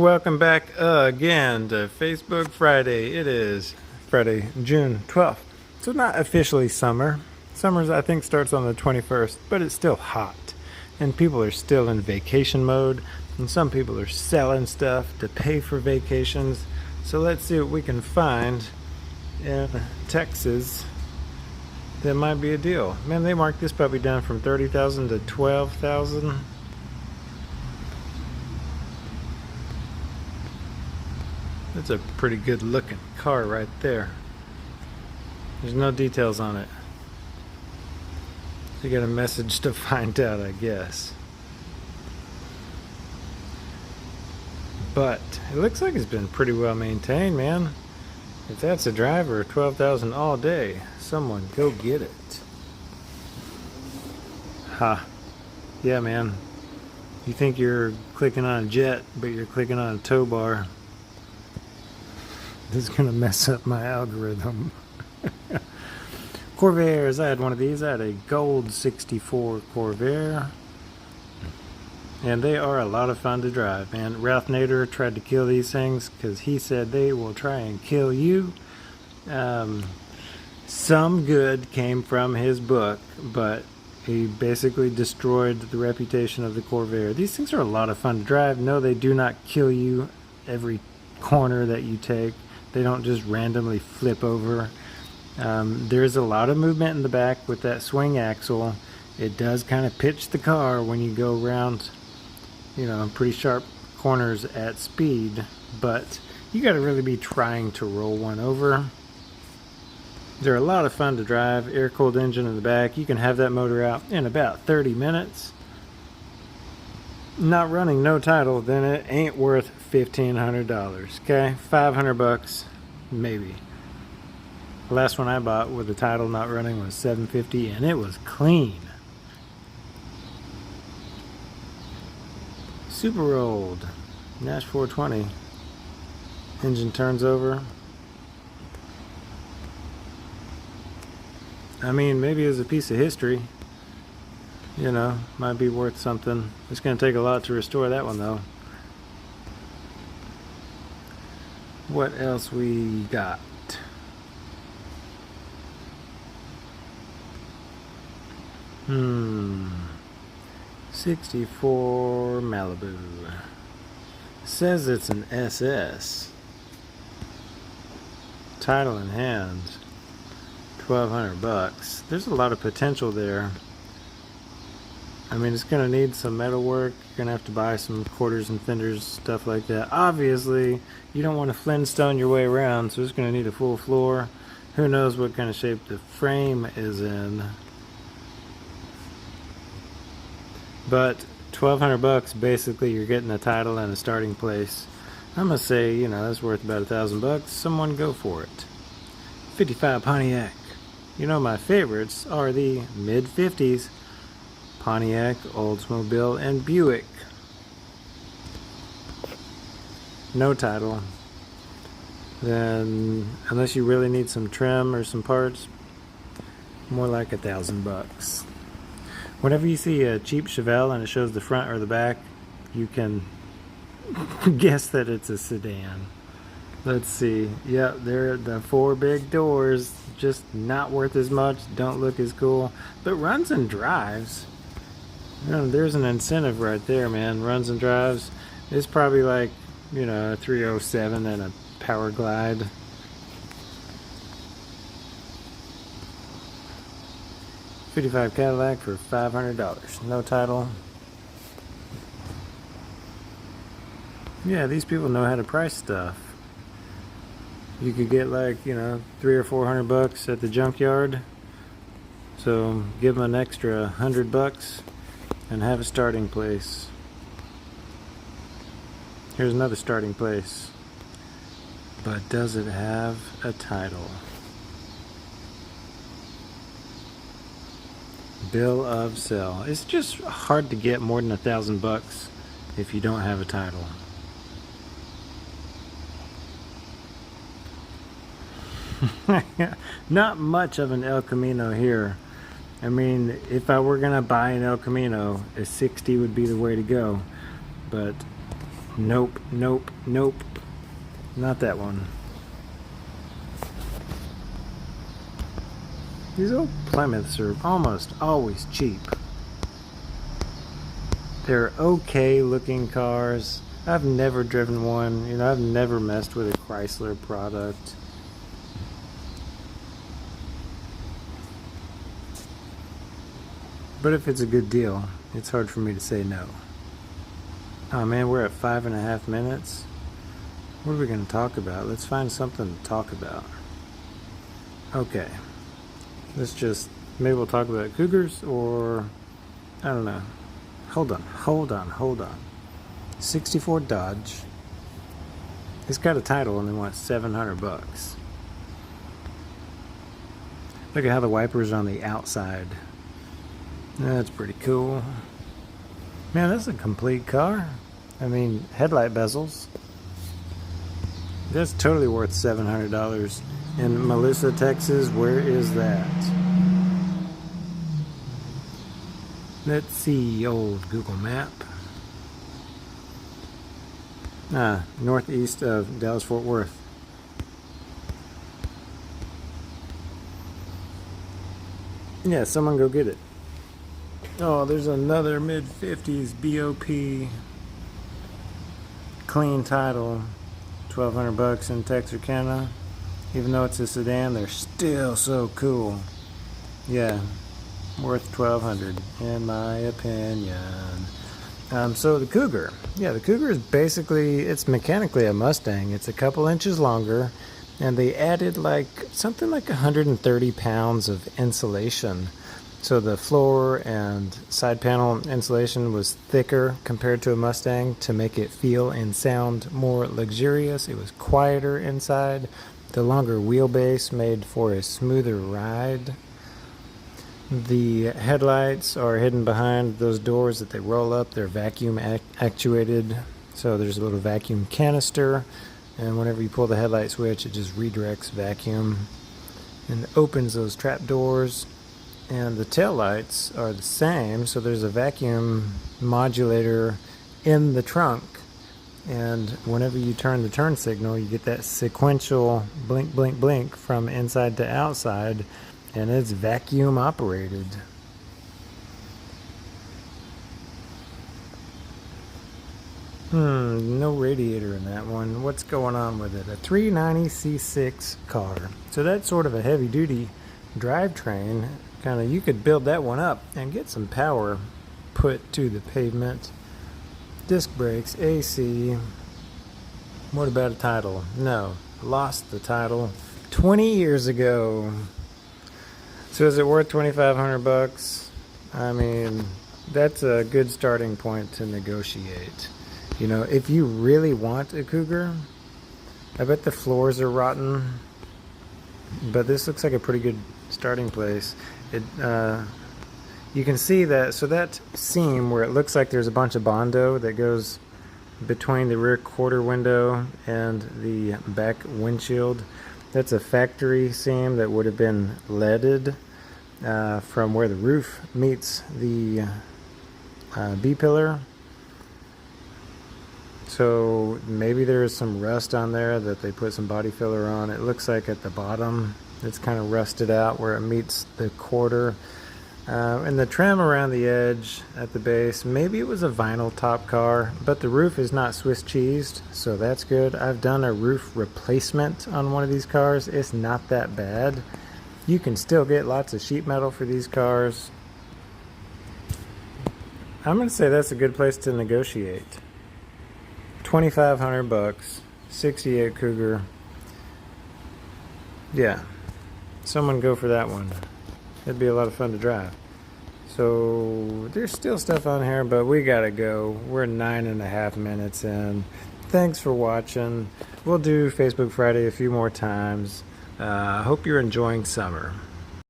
Welcome back again to Facebook Friday. It is Friday, June 12th. So not officially summer. Summer's I think starts on the 21st, but it's still hot. And people are still in vacation mode. And some people are selling stuff to pay for vacations. So let's see what we can find in Texas that might be a deal. Man, they marked this puppy down from $30,000 to $12,000. That's a pretty good looking car right there. There's no details on it. So you got a message to find out, I guess. But it looks like it's been pretty well maintained, man. If that's a driver, $12,000 all day, someone go get it. Ha. Yeah, man. You think you're clicking on a jet, but you're clicking on a tow bar. This is gonna mess up my algorithm. Corvairs, I had one of these. I had a gold 64 Corvair. And they are a lot of fun to drive, man. Ralph Nader tried to kill these things because he said they will try and kill you. Some good came from his book, but he basically destroyed the reputation of the Corvair. These things are a lot of fun to drive. No, they do not kill you every corner that you take. They don't just randomly flip over. There's a lot of movement in the back with that swing axle. It does kind of pitch the car when you go around, you know, pretty sharp corners at speed, but you got to really be trying to roll one over. They're a lot of fun to drive. Air-cooled engine in the back. You can have that motor out in about 30 minutes. Not running, no title, then it ain't worth $1,500. Okay, $500 maybe. The last one I bought with the title not running was $750, and it was clean. Super old Nash 420. Engine turns over. I mean, maybe it's a piece of history. You know, might be worth something. It's going to take a lot to restore that one, though. What else we got? Hmm. 64 Malibu. Says it's an SS. Title in hand. $1,200. There's a lot of potential there. I mean, it's going to need some metal work. You're going to have to buy some quarters and fenders, stuff like that. Obviously, you don't want to Flintstone your way around, so it's going to need a full floor. Who knows what kind of shape the frame is in. But $1,200, basically, you're getting a title and a starting place. I'm going to say, you know, that's worth about $1,000. Someone go for it. 55 Pontiac. You know, my favorites are the mid-50s. Pontiac, Oldsmobile, and Buick. No title. Then, unless you really need some trim or some parts, more like $1,000. Whenever you see a cheap Chevelle and it shows the front or the back, you can guess that it's a sedan. Let's see. Yep, they're the 4 big doors. Just not worth as much. Don't look as cool. But runs and drives. You know, there's an incentive right there, man. Runs and drives. It's probably like, you know, a 307 and a Power Glide. '55 Cadillac for $500. No title. Yeah, these people know how to price stuff. You could get like, you know, $300 or $400 at the junkyard. So give them an extra $100 and have a starting place. Here's another starting place. But does it have a title? Bill of sale. It's just hard to get more than $1,000 if you don't have a title. Not much of an El Camino here. I mean, if I were gonna buy an El Camino, a 60 would be the way to go. But Nope, nope, nope. Not that one. These old Plymouths are almost always cheap. They're okay looking cars. I've never driven one. You know, I've never messed with a Chrysler product. But if it's a good deal, it's hard for me to say no. Oh man, we're at 5.5 minutes. What are we going to talk about? Let's find something to talk about. Okay. Maybe we'll talk about Cougars, or I don't know. Hold on. 64 Dodge. It's got a title and they want $700. Look at how the wipers are on the outside. That's pretty cool. Man, that's a complete car. I mean, headlight bezels. That's totally worth $700. In Melissa, Texas, where is that? Let's see, old Google map. Northeast of Dallas-Fort Worth. Yeah, someone go get it. Oh, there's another mid-50s BOP. Clean title. $1,200 in Texarkana. Even though it's a sedan, they're still so cool. Yeah, worth $1,200 in my opinion. So the Cougar. Yeah, the Cougar is it's mechanically a Mustang. It's a couple inches longer, and they added something like 130 pounds of insulation. So the floor and side panel insulation was thicker compared to a Mustang to make it feel and sound more luxurious. It was quieter inside. The longer wheelbase made for a smoother ride. The headlights are hidden behind those doors that they roll up. They're vacuum actuated. So there's a little vacuum canister, and whenever you pull the headlight switch, it just redirects vacuum and opens those trap doors. And the tail lights are the same, so there's a vacuum modulator in the trunk, and whenever you turn the turn signal, you get that sequential blink blink blink from inside to outside, and it's vacuum operated. No radiator in that one. What's going on with it? A 390c6 car, so that's sort of a heavy duty drivetrain. You could build that one up and get some power put to the pavement. Disc brakes, AC. What about a title? No, lost the title 20 years ago. So is it worth $2,500? I mean, that's a good starting point to negotiate. You know, if you really want a Cougar, I bet the floors are rotten, but this looks like a pretty good starting place. You can see that, so that seam where it looks like there's a bunch of Bondo that goes between the rear quarter window and the back windshield, that's a factory seam that would have been leaded from where the roof meets the B-pillar. So maybe there's some rust on there that they put some body filler on. It looks like at the bottom it's kind of rusted out where it meets the quarter. And the trim around the edge at the base, maybe it was a vinyl top car, but the roof is not Swiss cheesed, so that's good. I've done a roof replacement on one of these cars. It's not that bad. You can still get lots of sheet metal for these cars. I'm going to say that's a good place to negotiate. $2,500, 68 Cougar. Yeah, someone go for that one. It'd be a lot of fun to drive. So there's still stuff on here, but we gotta go. We're 9.5 minutes in. Thanks for watching. We'll do Facebook Friday a few more times. Hope you're enjoying summer.